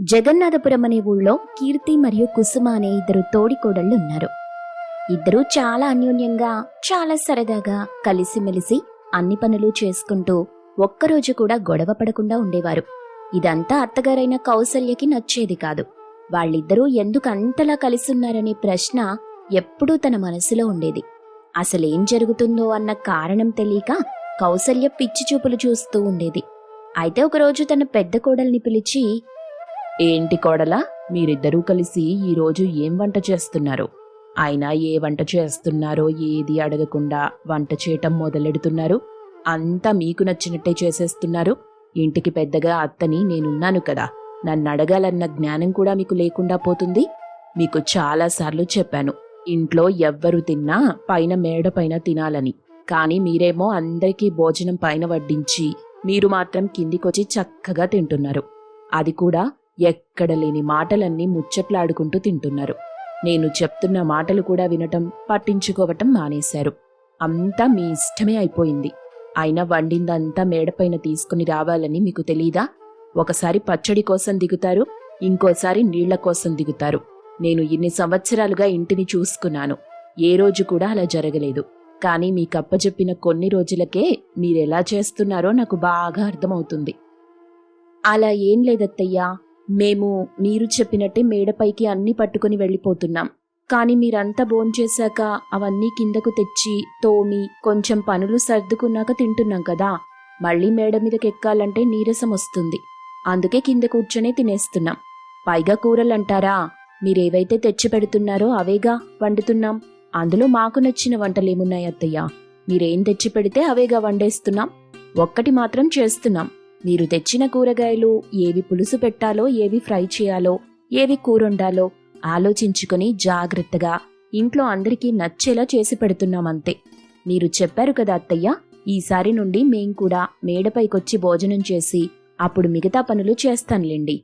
జగన్నాథపురం అనే ఊళ్ళో కీర్తి మరియు కుసుమ అనే ఇద్దరు తోడికోడళ్ళు ఉన్నారు. ఇద్దరూ చాలా అన్యోన్యంగా, చాలా సరదాగా కలిసిమెలిసి అన్ని పనులు చేసుకుంటూ ఒక్కరోజు కూడా గొడవ పడకుండా ఉండేవారు. ఇదంతా అత్తగారైన కౌసల్యకి నచ్చేది కాదు. వాళ్ళిద్దరూ ఎందుకు అంతలా కలిసున్నారనే ప్రశ్న ఎప్పుడూ తన మనసులో ఉండేది. అసలేం జరుగుతుందో అన్న కారణం తెలియక కౌసల్య పిచ్చి చూపులు చూస్తూ ఉండేది. అయితే ఒకరోజు తన పెద్ద కోడల్ని పిలిచి, ఏంటి కోడలా, మీరిద్దరూ కలిసి ఈరోజు ఏం వంట చేస్తున్నారు? అయినా ఏ వంట చేస్తున్నారో ఏది అడగకుండా వంట చేయటం మొదలెడుతున్నారు. అంతా మీకు నచ్చినట్టే చేసేస్తున్నారు. ఇంటికి పెద్దగా అత్తని నేనున్నాను కదా, నన్ను అడగాలన్న జ్ఞానం కూడా మీకు లేకుండా పోతుంది. మీకు చాలాసార్లు చెప్పాను, ఇంట్లో ఎవ్వరు తిన్నా పైన మేడ పైన తినాలని. కానీ మీరేమో అందరికీ భోజనం పైన వడ్డించి మీరు మాత్రం కిందికొచ్చి చక్కగా తింటున్నారు. అది కూడా ఎక్కడ లేని మాటలన్నీ ముచ్చట్లాడుకుంటూ తింటున్నారు. నేను చెప్తున్న మాటలు కూడా వినటం, పట్టించుకోవటం మానేశారు. అంతా మీ ఇష్టమే అయిపోయింది. అయినా వండిందంతా మేడపైన తీసుకుని రావాలని మీకు తెలీదా? ఒకసారి పచ్చడి కోసం దిగుతారు, ఇంకోసారి నీళ్ల కోసం దిగుతారు. నేను ఇన్ని సంవత్సరాలుగా ఇంటిని చూసుకున్నాను. ఏ రోజు కూడా అలా జరగలేదు. కానీ మీకప్పచెప్పిన కొన్ని రోజులకే మీరెలా చేస్తున్నారో నాకు బాగా అర్థమవుతుంది. అలా ఏం లేదత్తయ్యా, మేము మీరు చెప్పినట్టే మేడపైకి అన్నీ పట్టుకుని వెళ్ళిపోతున్నాం. కాని మీరంతా భోంచేశాక అవన్నీ కిందకు తెచ్చి తోమి కొంచెం పనులు సర్దుకున్నాక తింటున్నాం కదా. మళ్ళీ మేడ మీదకెక్కాలంటే నీరసం వస్తుంది. అందుకే కింద కూర్చొనే తినేస్తున్నాం. పైగా కూరలంటారా, మీరేవైతే తెచ్చి పెడుతున్నారో అవేగా వండుతున్నాం. అందులో మాకు నచ్చిన వంటలేమున్నాయి అత్తయ్యా? మీరేం తెచ్చి పెడితే అవేగా వండేస్తున్నాం. ఒక్కటి మాత్రం చేస్తున్నాం, మీరు తెచ్చిన కూరగాయలు ఏవి పులుసు పెట్టాలో, ఏవి ఫ్రై చేయాలో, ఏవి కూరొండాలో ఆలోచించుకుని జాగ్రత్తగా ఇంట్లో అందరికీ నచ్చేలా చేసి పెడుతున్నామంతే. మీరు చెప్పారు కదా అత్తయ్య, ఈసారి నుండి మేం కూడా మేడపైకొచ్చి భోజనం చేసి అప్పుడు మిగతా పనులు చేస్తానులేండి.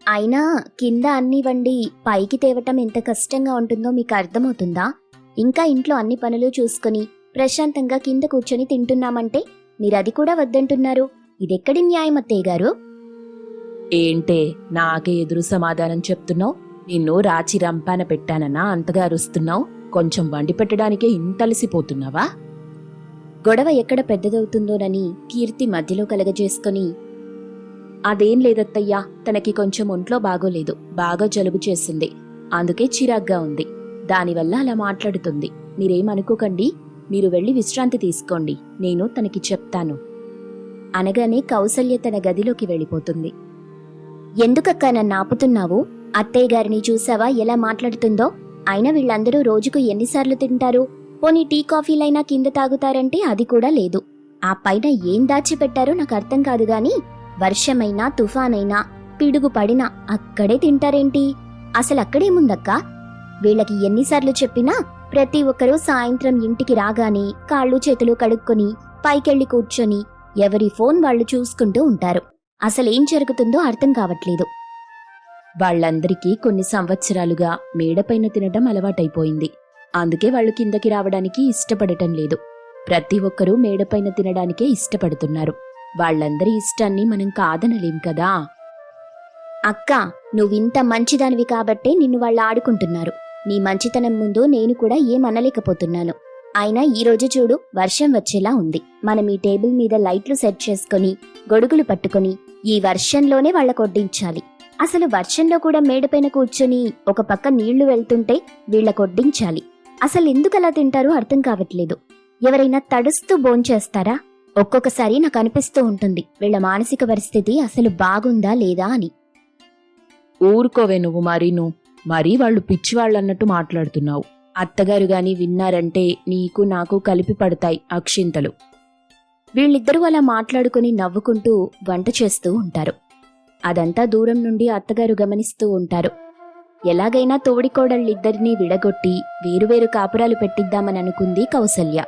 అయినా కింద అన్ని వండి పైకి తేవటం ఎంత కష్టంగా ఉంటుందో మీకు అర్థమవుతుందా? ఇంకా ఇంట్లో అన్ని పనులు చూసుకుని ప్రశాంతంగా కింద కూర్చొని తింటున్నామంటే మీరది కూడా వద్దంటున్నారు. ఇదెక్కడి న్యాయం అత్తయ్య గారు? ఏంటే నాకే ఎదురు సమాధానం చెప్తున్నావు? నిన్ను రాచి రంపాన పెట్టానన్నా అంతగా అరుస్తున్నావు? కొంచెం వండి పెట్టడానికే ఇంతలసిపోతున్నావా? గొడవ ఎక్కడ పెద్దదవుతుందోనని కీర్తి మధ్యలో కలగజేసుకుని, అదేం లేదత్తయ్యా, తనకి కొంచెం ఒంట్లో బాగోలేదు, బాగా జలుబు చేసింది. అందుకే చిరాగ్గా ఉంది. దానివల్ల అలా మాట్లాడుతుంది. మీరేమనుకోకండి, మీరు వెళ్ళి విశ్రాంతి తీసుకోండి, నేను తనకి చెప్తాను అనగానే కౌసల్య తన గదిలోకి వెళ్ళిపోతుంది. ఎందుకక్కా నన్ను ఆపుతున్నావు? అత్తయ్య గారిని చూసావా ఎలా మాట్లాడుతుందో? అయినా వీళ్ళందరూ రోజుకు ఎన్నిసార్లు తింటారు? పోనీ టీ కాఫీలైనా కింద తాగుతారంటే అది కూడా లేదు. ఆ పైన ఏం దాచిపెట్టారో నాకు అర్థం కాదు గాని, వర్షమైనా తుఫానైనా పిడుగు పడినా అక్కడే తింటారేంటి? అసలు అక్కడేముందక్కా? వీళ్ళకి ఎన్నిసార్లు చెప్పినా ప్రతి ఒక్కరూ సాయంత్రం ఇంటికి రాగానే కాళ్ళు చేతులు కడుక్కొని పైకెళ్ళి కూర్చొని ఎవరి ఫోన్ వాళ్ళు చూసుకుంటూ ఉంటారు. అసలేం జరుగుతుందో అర్థం కావట్లేదు. వాళ్ళందరికీ కొన్ని సంవత్సరాలుగా మేడపైన తినటం అలవాటైపోయింది. అందుకే వాళ్ళు కిందకి రావడానికి ఇష్టపడటం లేదు. ప్రతి ఒక్కరూ మేడపైన తినడానికే ఇష్టపడుతున్నారు. వాళ్ళందరి ఇష్టాన్ని మనం కాదనలేం కదా. అక్కా, నువ్వింత మంచిదానివి కాబట్టే నిన్ను వాళ్ళు ఆడుకుంటున్నారు. నీ మంచితనం ముందు నేను కూడా ఏమనలేకపోతున్నాను. అయినా ఈరోజు చూడు, వర్షం వచ్చేలా ఉంది. మనం ఈ టేబుల్ మీద లైట్లు సెట్ చేసుకుని గొడుగులు పట్టుకుని ఈ వర్షంలోనే వాళ్ళకొడ్డించాలి. అసలు వర్షంలో కూడా మేడపైన కూర్చొని ఒక పక్క నీళ్లు వెళ్తుంటే వీళ్ళకొడ్డించాలి. అసలు ఎందుకలా తింటారో అర్థం కావట్లేదు. ఎవరైనా తడుస్తూ భోంచేస్తారా? ఒక్కొక్కసారి నాకు అనిపిస్తూ ఉంటుంది, వీళ్ళ మానసిక పరిస్థితి అసలు బాగుందా లేదా అని. ఊరుకోవే నువ్వు మరీ వాళ్ళు పిచ్చివాళ్ళన్నట్టు మాట్లాడుతున్నావు. అత్తగారు గాని విన్నారంటే నీకు నాకు కలిపి పడతాయి అక్షింతలు. వీళ్ళిద్దరూ అలా మాట్లాడుకుని నవ్వుకుంటూ వంట చేస్తూ ఉంటారు. అదంతా దూరం నుండి అత్తగారు గమనిస్తూ ఉంటారు. ఎలాగైనా తోడికోడళ్ళిద్దరినీ విడగొట్టి వేరువేరు కాపురాలు పెట్టిద్దామని అనుకుంది కౌసల్య.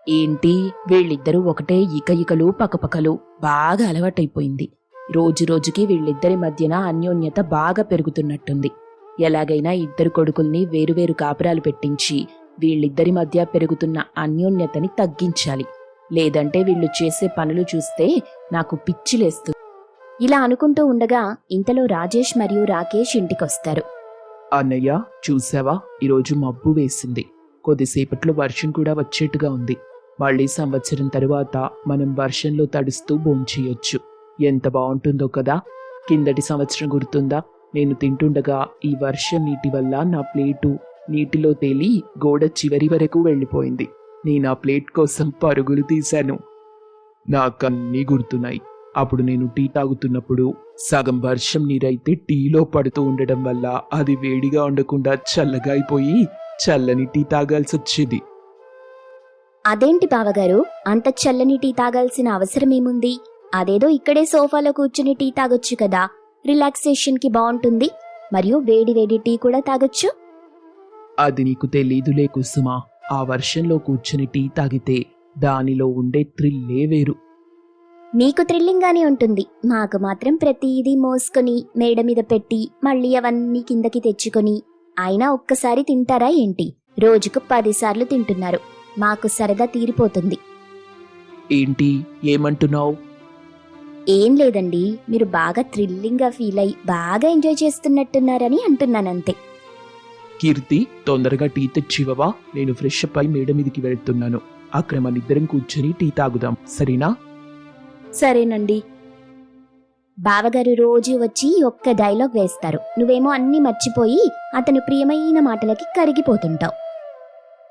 ఏంటి, వీళ్ళిద్దరూ ఒకటే ఇకలు పకపకలు, బాగా అలవాటైపోయింది. రోజురోజుకి వీళ్ళిద్దరి మధ్యన అన్యోన్యత బాగా పెరుగుతున్నట్టుంది. ఎలాగైనా ఇద్దరు కొడుకుల్ని వేరువేరు కాపురాలు పెట్టించి వీళ్ళిద్దరి మధ్య పెరుగుతున్న అన్యోన్యతని తగ్గించాలి. లేదంటే వీళ్ళు చేసే పనులు చూస్తే నాకు పిచ్చిలేస్తుంది. ఇలా అనుకుంటూ ఉండగా ఇంతలో రాజేష్ మరియు రాకేష్ ఇంటికొస్తారు. అన్నయ్య చూసావా, ఈరోజు మబ్బు వేసింది. కొద్దిసేపట్లో వర్షం కూడా వచ్చేట్టుగా ఉంది. మళ్ళీ సంవత్సరం తరువాత మనం వర్షంలో తడుస్తూ భోంచేయొచ్చు. ఎంత బాగుంటుందో కదా. కిందటి సంవత్సరం గుర్తుందా? నేను తింటుండగా ఈ వర్షం నీటి వల్ల నా ప్లేటు నీటిలో తేలి గోడ చివరి వరకు వెళ్ళిపోయింది. నేను ఆ ప్లేట్ కోసం పరుగులు తీశాను. నాకన్నీ గుర్తున్నాయి. అప్పుడు నేను టీ తాగుతున్నప్పుడు సగం వర్షం నీరైతే టీలో పడుతూ ఉండడం వల్ల అది వేడిగా ఉండకుండా చల్లగా అయిపోయి చల్లని టీ తాగాల్సి వచ్చేది. అదేంటి బావగారు, అంత చల్లని టీ తాగాల్సిన అవసరమేముంది? అదేదో ఇక్కడే సోఫాలో కూర్చుని టీ తాగొచ్చు కదా, రిలాక్సేషన్ కి బాగుంటుంది. మరియు వేడి వేడి టీ కూడా తాగొచ్చు. అది నీకు తెలీదులే కుసుమా. ఆ వర్షంలో కూర్చుని టీ తాగితే దానిలో ఉండే థ్రిల్లే వేరు. మీకు థ్రిల్లింగ్ గానే ఉంటుంది, మాకు మాత్రం ప్రతిదీ మోసుకొని మేడ మీద పెట్టి మళ్ళీ అవన్నీ కిందకి తెచ్చుకొని అయినా ఒక్కసారి తింటారా ఏంటి? రోజుకు 10 సార్లు తింటున్నారు. మాకు సరదా తీరిపోతుంది. ఏంటి, ఏమంటున్నావు? ఏం లేదండి, మీరు బాగా థ్రిల్లింగ్ గా ఫీల్ అయి బాగా ఎంజాయ్ చేస్తున్నట్టున్నారని అంటున్నానంతే. కీర్తి, తొందరగా టీ తెచ్చివవా. నేను ఫ్రెష్ అప్ అయి మేడ మీదకి వెళ్తున్నాను. అక్కడ మనిద్దరం కూర్చొని టీ తాగుదాం, సరేనా? సరేనండి. బావగారు రోజు వచ్చి ఒక్క డైలాగ్ వేస్తారు, నువ్వేమో అన్నీ మర్చిపోయి అతను ప్రియమైన మాటలకి కరిగిపోతుంటావు.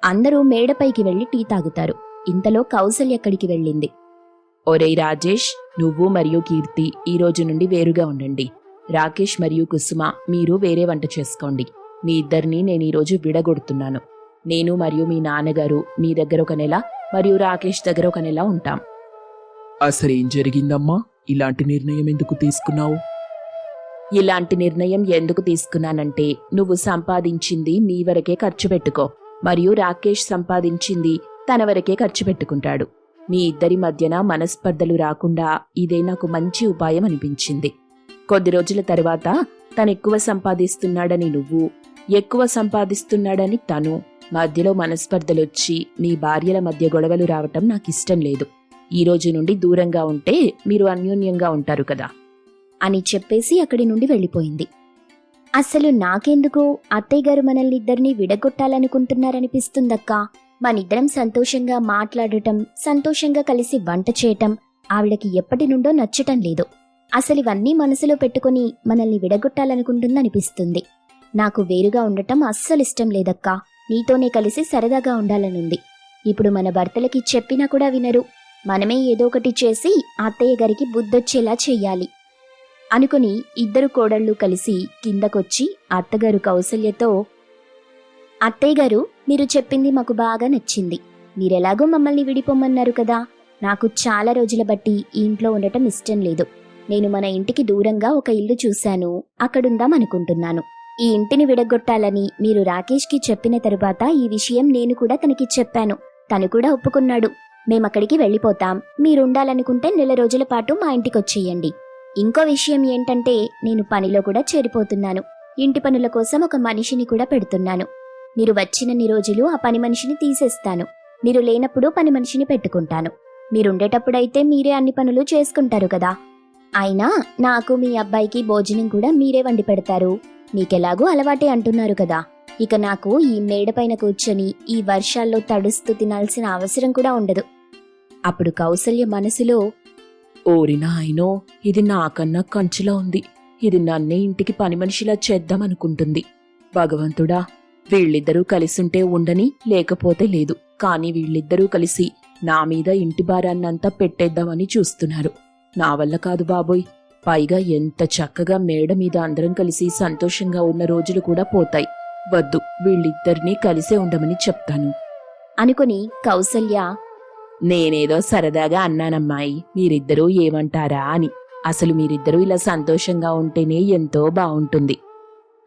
అందరూ మేడపైకి వెళ్లి టీ తాగుతారు. ఇంతలో కౌసల్య ఎక్కడికి వెళ్ళింది. ఒరేయ్ రాజేష్, నువ్వు మరియు కీర్తి ఈ రోజు నుండి వేరుగా ఉండండి. రాకేష్ మరియు కుసుమ మీరు వేరే వంట చేసుకోండి. మీ ఇద్దరిని నేను ఈరోజు విడగొడుతున్నాను. నేను మరియు మీ నాన్నగారు మీ దగ్గర 1 నెల మరియు రాకేష్ దగ్గర 1 నెల ఉంటాం. అసలేం జరిగిందమ్మా? ఇలాంటి నిర్ణయం ఎందుకు తీసుకున్నావు? ఇలాంటి నిర్ణయం ఎందుకు తీసుకున్నానంటే, నువ్వు సంపాదించింది మీ వరకే ఖర్చు పెట్టుకో, మరియు రాకేష్ సంపాదించింది తన వరకే ఖర్చు పెట్టుకుంటాడు. మీ ఇద్దరి మధ్యన మనస్పర్ధలు రాకుండా ఇదే నాకు మంచి ఉపాయం అనిపించింది. కొద్ది రోజుల తర్వాత తనెక్కువ సంపాదిస్తున్నాడని నువ్వు, ఎక్కువ సంపాదిస్తున్నాడని తను, మధ్యలో మనస్పర్ధలొచ్చి మీ భార్యల మధ్య గొడవలు రావటం నాకిష్టం లేదు. ఈ రోజు నుండి దూరంగా ఉంటే మీరు అన్యోన్యంగా ఉంటారు కదా అని చెప్పేసి అక్కడి నుండి వెళ్ళిపోయింది. అసలు నాకెందుకు అత్తయ్య గారు మనల్ని ఇద్దరిని విడగొట్టాలనుకుంటున్నారనిపిస్తుందక్కా. మనిద్దరం సంతోషంగా మాట్లాడటం, సంతోషంగా కలిసి వంట చేయటం ఆవిడకి ఎప్పటి నుండో నచ్చటం లేదు. అసలు ఇవన్నీ మనసులో పెట్టుకుని మనల్ని విడగొట్టాలనుకుంటుందనిపిస్తుంది. నాకు వేరుగా ఉండటం అస్సలిష్టం లేదక్కా. నీతోనే కలిసి సరదాగా ఉండాలనుంది. ఇప్పుడు మన భర్తలకి చెప్పినా కూడా వినరు. మనమే ఏదో ఒకటి చేసి అత్తయ్య గారికి బుద్ధొచ్చేలా చెయ్యాలి అనుకుని ఇద్దరు కోడళ్ళు కలిసి కిందకొచ్చి అత్తగారు కౌసల్యతో, అత్తయ్య గారు, మీరు చెప్పింది మాకు బాగా నచ్చింది. మీరెలాగో మమ్మల్ని విడిపోమన్నారు కదా. నాకు చాలా రోజుల బట్టి ఈ ఇంట్లో ఉండటం ఇష్టం లేదు. నేను మన ఇంటికి దూరంగా ఒక ఇల్లు చూశాను, అక్కడుందాం అనుకుంటున్నాను. ఈ ఇంటిని విడగొట్టాలని మీరు రాకేష్కి చెప్పిన తరువాత ఈ విషయం నేను కూడా తనకి చెప్పాను. తను కూడా ఒప్పుకున్నాడు. మేమక్కడికి వెళ్ళిపోతాం. మీరుండాలనుకుంటే 1 నెల రోజుల పాటు మా ఇంటికొచ్చేయండి. ఇంకో విషయం ఏంటంటే, నేను పనిలో కూడా చేరిపోతున్నాను. ఇంటి పనుల కోసం ఒక మనిషిని కూడా పెడుతున్నాను. మీరు వచ్చినన్ని రోజులు ఆ పని మనిషిని తీసేస్తాను. మీరు లేనప్పుడు పని మనిషిని పెట్టుకుంటాను. మీరుండేటప్పుడైతే మీరే అన్ని పనులు చేసుకుంటారు కదా. అయినా నాకు మీ అబ్బాయికి భోజనం కూడా మీరే వండి పెడతారు. మీకెలాగూ అలవాటే అంటున్నారు కదా. ఇక నాకు ఈ మేడపైన కూర్చొని ఈ వర్షాల్లో తడుస్తూ తినాల్సిన అవసరం కూడా ఉండదు. అప్పుడు కౌసల్య మనసులో, ఓరి నాయనో, ఇది నాకన్నా కంచులా ఉంది. ఇది నన్నే ఇంటికి పని మనిషిలా చేద్దామనుకుంటుంది. భగవంతుడా, వీళ్ళిద్దరూ కలిసుంటే ఉండని, లేకపోతే లేదు. కానీ వీళ్ళిద్దరూ కలిసి నా మీద ఇంటి భారాన్నంతా పెట్టేద్దామని చూస్తున్నారు. నా వల్ల కాదు బాబోయ్. పైగా ఎంత చక్కగా మేడ మీద అందరం కలిసి సంతోషంగా ఉన్న రోజులు కూడా పోతాయి. వద్దు, వీళ్ళిద్దరినీ కలిసే ఉండమని చెప్తాను అనుకుని కౌసల్య, నేనేదో సరదాగా అన్నానమ్మాయి, మీరిద్దరూ ఏమంటారా అని. అసలు మీరిద్దరూ ఇలా సంతోషంగా ఉంటేనే ఎంతో బావుంటుంది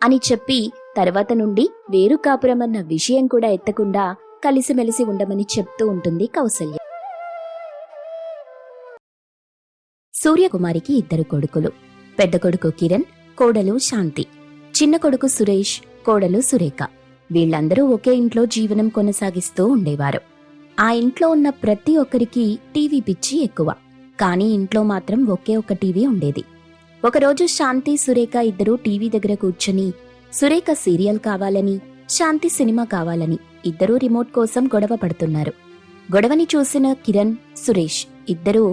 అని చెప్పి తర్వాత నుండి వేరు కాపురమన్న విషయం కూడా ఎత్తకుండా కలిసిమెలిసి ఉండమని చెప్తూ ఉంటుంది కౌసల్య. సూర్యకుమారికి 2 కొడుకులు. పెద్ద కొడుకు కిరణ్, కోడలు శాంతి. చిన్న కొడుకు సురేష్, కోడలు సురేఖ. వీళ్ళందరూ ఒకే ఇంట్లో జీవనం కొనసాగిస్తూ ఉండేవారు. ఆ ఇంట్లో ఉన్న ప్రతి ఒక్కరికి టీవీ పిచ్చి ఎక్కువ. కానీ ఇంట్లో మాత్రం ఒకే ఒక్క టీవీ ఉండేది. ఒకరోజు శాంతి సురేఖ ఇద్దరూ టీవీ దగ్గర కూర్చొని సురేఖ సీరియల్ కావాలని, శాంతి సినిమా కావాలని ఇద్దరూ రిమోట్ కోసం గొడవ పడుతున్నారు. గొడవని చూసిన కిరణ్, సురేష్ ఇద్దరూ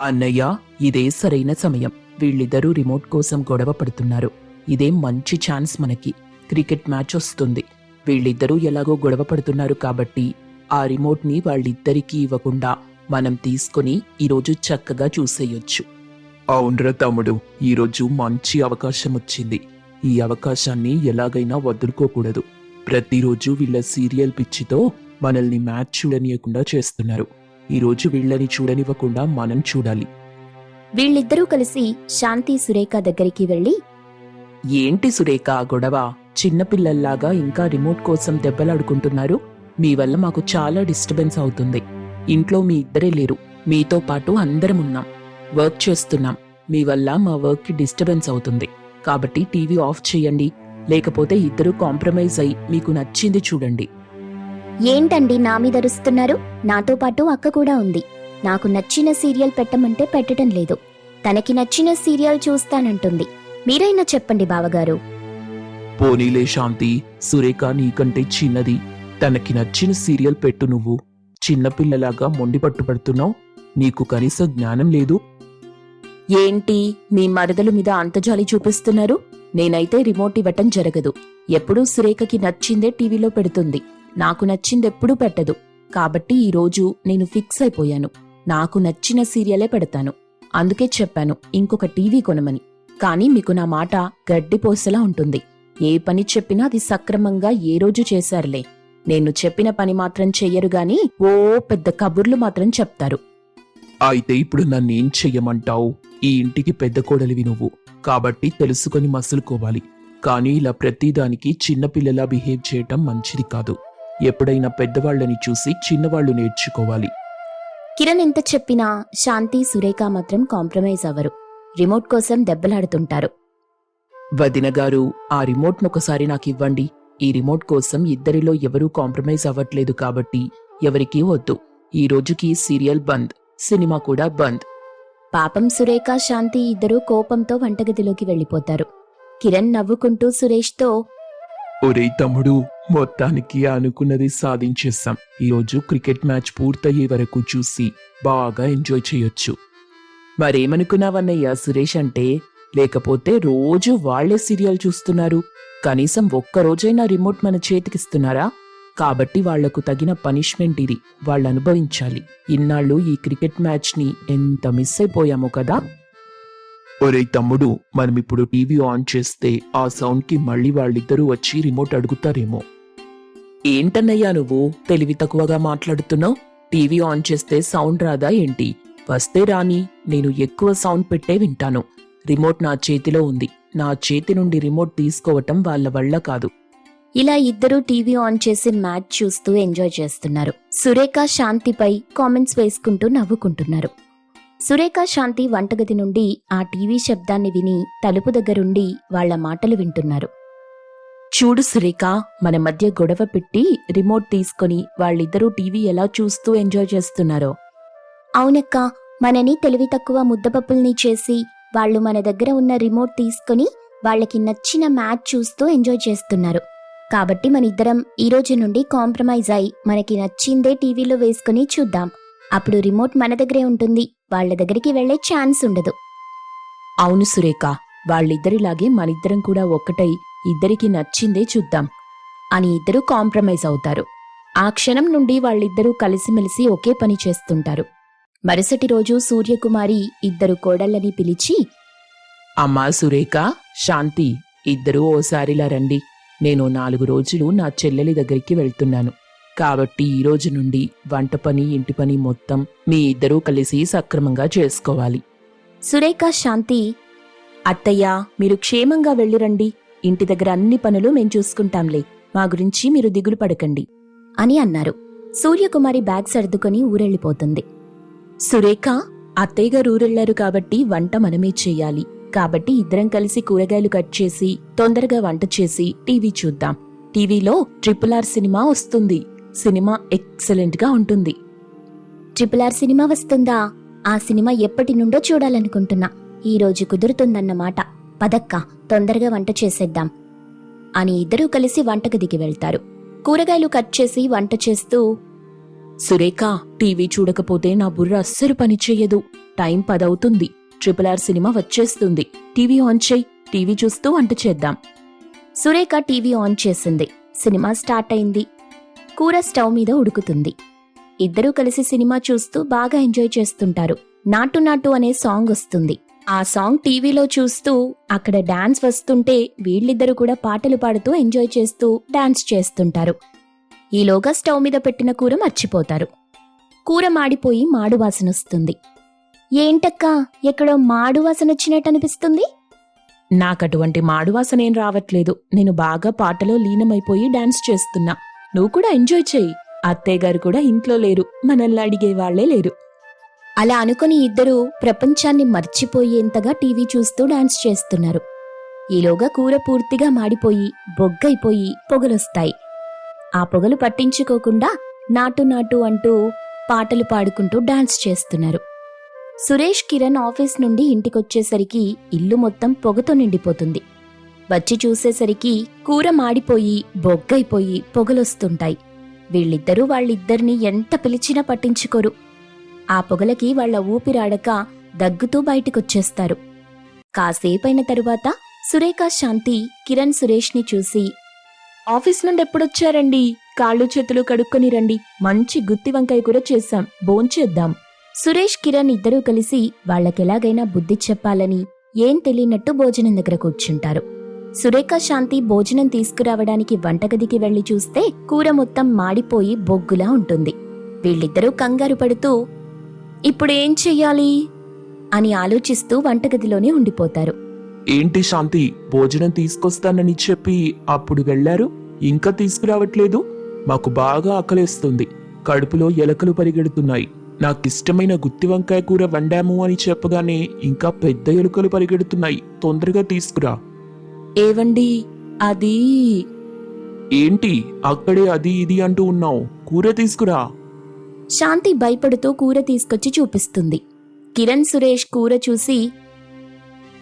అన్నయ్య, ఇదే సరైన సమయం. వీళ్ళిద్దరూ రిమోట్ కోసం గొడవ పడుతున్నారు. ఇదే మంచి ఛాన్స్ మనకి. క్రికెట్ మ్యాచ్ వస్తుంది. వీళ్ళిద్దరూ ఎలాగో గొడవ పడుతున్నారు కాబట్టి ఆ రిమోట్ని వాళ్ళిద్దరికీ ఇవ్వకుండా మనం తీసుకుని ఈరోజు చక్కగా చూసేయొచ్చు. అవునరా తమ్ముడు, ఈరోజు మంచి అవకాశం వచ్చింది. ఈ అవకాశాన్ని ఎలాగైనా వదులుకోకూడదు. ప్రతిరోజు వీళ్ళ సీరియల్ పిచ్చితో మనల్ని మ్యాచ్ చూడనీయకుండా చేస్తున్నారు. ఈరోజు వీళ్ళని చూడనివ్వకుండా మనం చూడాలి. వీళ్ళిద్దరూ కలిసి శాంతి సురేఖ దగ్గరికి వెళ్లి, ఏంటి సురేఖ ఆ గొడవ? చిన్నపిల్లల్లాగా ఇంకా రిమోట్ కోసం దెబ్బలాడుకుంటున్నారు. మీ వల్ల మాకు చాలా డిస్టర్బెన్స్ అవుతుంది. ఇంట్లో మీ ఇద్దరే లేరు. మీతో పాటు అందరం ఉన్నాం, వర్క్ చేస్తున్నాం. మీ వల్ల మా వర్క్కి డిస్టర్బెన్స్ అవుతుంది. కాబట్టి టీవీ ఆఫ్ చేయండి, లేకపోతే ఇద్దరు కాంప్రమైజ్ అయి మీకు నచ్చింది చూడండి. ఏంటండి నా మీద అరుస్తున్నారు? నాతో పాటు అక్క కూడా ఉంది. నాకు నచ్చిన సీరియల్ పెట్టమంటే పెట్టడం లేదు. తనకి నచ్చిన సీరియల్ చూస్తానంటుంది. మీరైనా చెప్పండి బావగారు. పోనీలే శాంతి, సురేఖ నీకంటే చిన్నది. తనకి నచ్చిన సీరియల్ పెట్టు. నువ్వు చిన్నపిల్లలాగా మొండి పట్టుపడుతున్నావు. నీకు కనీస జ్ఞానం లేదు. ఏంటి మీ మరదలు మీద అంత జాలి చూపిస్తున్నారు? నేనైతే రిమోట్ ఇవ్వటం జరగదు. ఎప్పుడూ సురేఖకి నచ్చిందే టీవీలో పెడుతుంది. నాకు నచ్చిందెప్పుడూ పెట్టదు. కాబట్టి ఈరోజు నేను ఫిక్స్ అయిపోయాను. నాకు నచ్చిన సీరియలే పెడతాను. అందుకే చెప్పాను ఇంకొక టీవీ కొనమని. కానీ మీకు నా మాట గడ్డిపోసలా ఉంటుంది. ఏ పని చెప్పినా అది సక్రమంగా ఏ రోజు చేశారులే. నేను చెప్పిన పని మాత్రం చెయ్యరుగాని ఓ పెద్ద కబుర్లు మాత్రం చెప్తారు. అయితే ఇప్పుడు నన్నేం చెయ్యమంటావు? ఈ ఇంటికి పెద్ద కోడలివి నువ్వు, కాబట్టి తెలుసుకొని మసులుకోవాలి. కానీ ఇలా ప్రతిదానికి చిన్నపిల్లలా బిహేవ్ చేయటం మంచిది కాదు. ఎప్పుడైనా పెద్దవాళ్లని చూసి చిన్నవాళ్లు నేర్చుకోవాలి. కిరణ్ ఎంత చెప్పినా శాంతి సురేఖ మాత్రం కాంప్రమైజ్ అవ్వరు. రిమోట్ కోసం దెబ్బలాడుతుంటారు. వదినగారు, ఆ రిమోట్ నొకసారి నాకివ్వండి. ఈ రిమోట్ కోసం ఇద్దరిలో ఎవరూ కాంప్రమైజ్ అవ్వట్లేదు కాబట్టి ఎవరికీ వద్దు. ఈ రోజుకి సీరియల్ బంద్, సినిమా కూడా బంద్. పాపం సురేఖ, శాంతి ఇద్దరూ కోపంతో వంటగదిలోకి వెళ్లిపోతారు. కిరణ్ నవ్వుకుంటూ సురేష్తో, ఒరే తమ్ముడు, మొత్తానికి అనుకున్నది సాధించేశాం. ఈరోజు క్రికెట్ మ్యాచ్ పూర్తయ్యే వరకు చూసి బాగా ఎంజాయ్ చేయొచ్చు. మరేమనుకున్నావన్నయ్యా సురేష్ అంటే? లేకపోతే రోజు వాళ్లే సీరియల్ చూస్తున్నారు. కనీసం ఒక్కరోజైనా రిమోట్ మన చేతికిస్తున్నారా? కాబట్టి వాళ్లకు తగిన పనిష్మెంట్ ఇది. వాళ్ళు అనుభవించాలి. ఇన్నాళ్ళు ఈ క్రికెట్ మ్యాచ్ ని ఎంత మిస్ అయిపోయామో కదా. ఒరే తమ్ముడు, మనమిప్పుడు టీవీ ఆన్ చేస్తే ఆ సౌండ్ కి మళ్ళీ వాళ్ళిద్దరూ వచ్చి రిమోట్ అడుగుతారేమో. ఏంటన్నయ్యా నువ్వు తెలివి తక్కువగా మాట్లాడుతున్నావు? టీవీ ఆన్ చేస్తే సౌండ్ రాదా ఏంటి? వస్తే రాని, నేను ఎక్కువ సౌండ్ పెట్టే వింటాను. రిమోట్ నా చేతిలో ఉంది. నా చేతి నుండి రిమోట్ తీసుకోవటం వాళ్ళ వల్ల కాదు. ఇలా ఇద్దరూ టీవీ ఆన్ చేసి మ్యాచ్ చూస్తూ ఎంజాయ్ చేస్తున్నారు. సురేఖ శాంతిపై కామెంట్స్ వేసుకుంటూ నవ్వుకుంటున్నారు. సురేఖ, శాంతి వంటగది నుండి ఆ టీవీ శబ్దాన్ని విని తలుపు దగ్గరుండి వాళ్ల మాటలు వింటున్నారు. చూడు సురేఖ, మన మధ్య గొడవ పెట్టి రిమోట్ తీసుకుని వాళ్ళిద్దరూ టీవీ ఎలా చూస్తూ ఎంజాయ్ చేస్తున్నారో. అవునక్క, మనని తెలివి తక్కువ ముద్దపప్పుల్ని చేసి వాళ్లు మన దగ్గర ఉన్న రిమోట్ తీసుకుని వాళ్లకి నచ్చిన మ్యాచ్ చూస్తూ ఎంజాయ్ చేస్తున్నారు. కాబట్టి మనిద్దరం ఈ రోజు నుండి కాంప్రమైజ్ అయి మనకి నచ్చిందే టీవీలో వేసుకుని చూద్దాం. అప్పుడు రిమోట్ మన దగ్గరే ఉంటుంది. వాళ్ల దగ్గరికి వెళ్లే ఛాన్స్ ఉండదు. అవును సురేఖ, వాళ్ళిద్దరిలాగే మనిద్దరం కూడా ఒక్కటై ఇద్దరికి నచ్చిందే చూద్దాం అని ఇద్దరూ కాంప్రమైజ్ అవుతారు. ఆ క్షణం నుండి వాళ్ళిద్దరూ కలిసిమెలిసి ఒకే పని చేస్తుంటారు. మరుసటి రోజు సూర్యకుమారి ఇద్దరు కోడళ్ళని పిలిచి, అమ్మా సురేఖ, శాంతి, ఇద్దరూ ఓసారిలా రండి. నేను 4 రోజులు నా చెల్లెలి దగ్గరికి వెళ్తున్నాను. కాబట్టి ఈ రోజు నుండి వంట పని, ఇంటి పని మొత్తం మీ ఇద్దరూ కలిసి సక్రమంగా చేసుకోవాలి. సురేఖ, శాంతి, అత్తయ్య, మీరు క్షేమంగా వెళ్ళిరండి. ఇంటి దగ్గర అన్ని పనులు మేం చూసుకుంటాంలే. మా గురించి మీరు దిగులు పడకండి అని అన్నారు. సూర్యకుమారి బ్యాగ్ సర్దుకొని ఊరెళ్ళిపోతుంది. సురేఖ, అత్తయ్య గారు ఊరెళ్లారు కాబట్టి వంట మనమే చెయ్యాలి. కాబట్టి ఇద్దరం కలిసి కూరగాయలు కట్ చేసి తొందరగా వంట చేసి టీవీ చూద్దాం. టీవీలో RRR సినిమా వస్తుంది. సినిమా ఎక్సలెంట్ గా ఉంటుంది. RRR సినిమా వస్తుందా? ఆ సినిమా ఎప్పటి నుండో చూడాలనుకుంటున్నా. ఈరోజు కుదురుతుందన్నమాట. పదక్క, తొందరగా వంట చేసేద్దాం అని ఇద్దరూ కలిసి వంటగదికి వెళ్తారు. కూరగాయలు కట్ చేసి వంట చేస్తూ, సురేఖ, టీవీ చూడకపోతే నా బుర్ర అస్సలు పనిచెయ్యదు. టైం 10 అవుతుంది. RRR సినిమా వచ్చేస్తుంది. టీవీ ఆన్ చెయ్యి. టీవీ చూస్తూ వంట చేద్దాం. సురేఖ టీవీ ఆన్ చేసింది. సినిమా స్టార్ట్ అయింది. కూర స్టవ్ మీద ఉడుకుతుంది. ఇద్దరూ కలిసి సినిమా చూస్తూ బాగా ఎంజాయ్ చేస్తుంటారు. నాటు నాటు అనే సాంగ్ వస్తుంది. ఆ సాంగ్ టీవీలో చూస్తూ అక్కడ డాన్స్ వస్తుంటే వీళ్ళిద్దరూ కూడా పాటలు పాడుతూ ఎంజాయ్ చేస్తూ డాన్స్ చేస్తుంటారు. ఈలోగా స్టవ్ మీద పెట్టిన కూర మర్చిపోతారు. కూర మాడిపోయి మాడు వాసనొస్తుంది. ఏంటక్కా, ఎక్కడో మాడు వాసన వచ్చినట్టు అనిపిస్తుంది? నాకటువంటి మాడువాసనేం రావట్లేదు. నేను బాగా పాటలో లీనమైపోయి డాన్స్ చేస్తున్నా. నువ్వు కూడా ఎంజాయ్ చెయ్యి. అత్తయ్యగారు కూడా ఇంట్లో లేరు. మనల్ని అడిగేవాళ్లే లేరు. అలా అనుకుని ఇద్దరూ ప్రపంచాన్ని మర్చిపోయేంతగా టీవీ చూస్తూ డాన్స్ చేస్తున్నారు. ఈలోగా కూర పూర్తిగా మాడిపోయి బొగ్గైపోయి పొగలొస్తాయి. ఆ పొగలు పట్టించుకోకుండా నాటు నాటు అంటూ పాటలు పాడుకుంటూ డాన్స్ చేస్తున్నారు. సురేష్, కిరణ్ ఆఫీస్ నుండి ఇంటికొచ్చేసరికి ఇల్లు మొత్తం పొగతో నిండిపోతుంది. వచ్చి చూసేసరికి కూర మాడిపోయి బొగ్గైపోయి పొగలొస్తుంటాయి. వీళ్ళిద్దరూ వాళ్ళిద్దరినీ ఎంత పిలిచినా పట్టించుకోరు. ఆ పొగలకి వాళ్ల ఊపిరాడక దగ్గుతూ బయటికొచ్చేస్తారు. కాసేపైన తరువాత సురేఖ, శాంతి కిరణ్ సురేష్ని చూసి, ఆఫీస్ నుండి ఎప్పుడొచ్చారండి? కాళ్ళు చేతులు కడుక్కొని రండి. మంచి గుత్తి వంకాయ కూర చేశాం. భోంచేద్దాం. సురేష్, కిరణ్ ఇద్దరూ కలిసి వాళ్లకెలాగైనా బుద్ధి చెప్పాలని ఏం తెలియనట్టు భోజనం దగ్గర కూర్చుంటారు. సురేఖ, శాంతి భోజనం తీసుకురావడానికి వంటగదికి వెళ్లి చూస్తే కూర మొత్తం మాడిపోయి బొగ్గులా ఉంటుంది. వీళ్ళిద్దరూ కంగారు పడుతూ ఇప్పుడేం చెయ్యాలి అని ఆలోచిస్తూ వంటగదిలోనే ఉండిపోతారు. ఏంటి శాంతి, భోజనం తీసుకొస్తానని చెప్పి అప్పుడు వెళ్లారు, ఇంకా తీసుకురావట్లేదు? మాకు బాగా ఆకలేస్తుంది. కడుపులో ఎలకలు పరిగెడుతున్నాయి. నాకిష్టమైన గుత్తి వంకాయ కూర వండాము అని చెప్పగానే ఇంకా పెద్ద ఎలుకలు పరిగెడుతున్నాయి. తొందరగా తీసుకురా. ఏవండి, అది... ఏంటి అక్కడే అది ఇది అంటూ ఉన్నావు? కూర తీసుకురా. శాంతి భయపడుతూ కూర తీసుకొచ్చి చూపిస్తుంది. కిరణ్, సురేష్ కూర చూసి,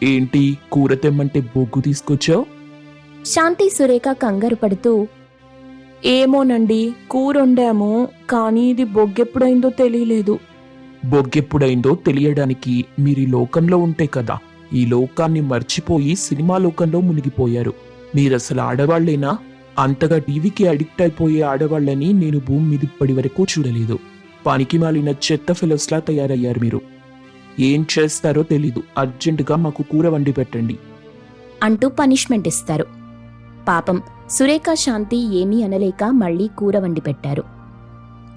ఏంటి కూర తెమ్మంటే బొగ్గు తీసుకొచ్చావు? శాంతి, సురేఖ కంగారు పడుతూ, ఏమోనండి, కూరొండాము, కానీ ఇది బొగ్గెప్పుడైందో తెలియలేదు. బొగ్గెప్పుడైందో తెలియడానికి మీరు ఈ లోకంలో ఉంటే కదా. ఈ లోకాన్ని మర్చిపోయి సినిమా లోకంలో మునిగిపోయారు. మీరసలు ఆడవాళ్లేనా? అంతగా టీవీకి అడిక్ట్ అయిపోయే ఆడవాళ్లని నేను భూమి మీద ఇప్పటి వరకు చూడలేదు. పనికి మాలిన చెత్త ఫెలోస్లా తయారయ్యారు మీరు. ఏం చేస్తారో తెలీదు. అర్జెంటుగా మాకు కూర వండి పెట్టండి అంటూ పనిష్మెంట్ ఇస్తారు. పాపం సురేఖ, శాంతి ఏమీ అనలేక మళ్లీ కూర వండి పెట్టారు.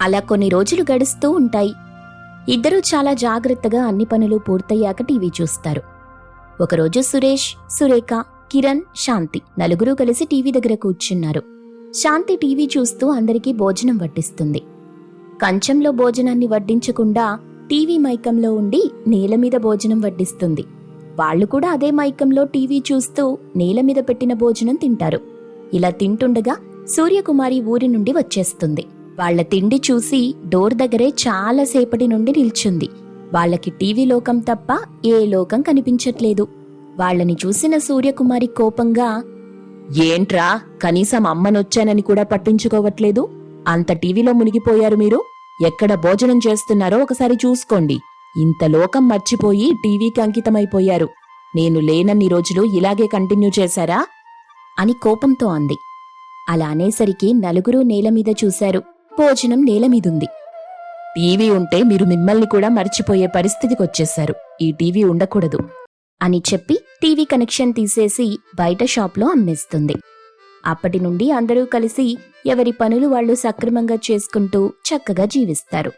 అలా కొన్ని రోజులు గడుస్తూ ఉంటాయి. ఇద్దరూ చాలా జాగ్రత్తగా అన్ని పనులు పూర్తయ్యాక టీవీ చూస్తారు. ఒకరోజు సురేష్, సురేఖ, కిరణ్, శాంతి నలుగురూ కలిసి టీవీ దగ్గర కూర్చున్నారు. శాంతి టీవీ చూస్తూ అందరికీ భోజనం వడ్డిస్తుంది. కంచంలో భోజనాన్ని వడ్డించకుండా టీవీ మైకంలో ఉండి నేల మీద భోజనం వడ్డిస్తుంది. వాళ్లు కూడా అదే మైకంలో టీవీ చూస్తూ నేల మీద పెట్టిన భోజనం తింటారు. ఇలా తింటుండగా సూర్యకుమారి ఊరి నుండి వచ్చేస్తుంది. వాళ్ల తిండి చూసి డోర్ దగ్గరే చాలాసేపటి నుండి నిల్చుంది. వాళ్లకి టీవీ లోకం తప్ప ఏ లోకం కనిపించట్లేదు. వాళ్లని చూసిన సూర్యకుమారి కోపంగా, ఏంట్రా, కనీసం అమ్మనొచ్చానని కూడా పట్టించుకోవట్లేదు? అంత టీవీలో మునిగిపోయారు మీరు. ఎక్కడ భోజనం చేస్తున్నారో ఒకసారి చూసుకోండి. ఇంత లోకం మర్చిపోయి టీవీకి అంకితమైపోయారు. నేను లేనన్ని రోజులు ఇలాగే కంటిన్యూ చేశారా అని కోపంతో అంది. అలా అనేసరికి నలుగురూ నేలమీద చూశారు. భోజనం నేలమీదుంది. టీవీ ఉంటే మీరు మిమ్మల్ని కూడా మర్చిపోయే పరిస్థితికొచ్చేశారు. ఈ టీవీ ఉండకూడదు అని చెప్పి టీవీ కనెక్షన్ తీసేసి బయట షాప్లో అమ్మేస్తుంది. అప్పటి నుండి అందరూ కలిసి ఎవరి పనులు వాళ్లు సక్రమంగా చేసుకుంటూ చక్కగా జీవిస్తారు.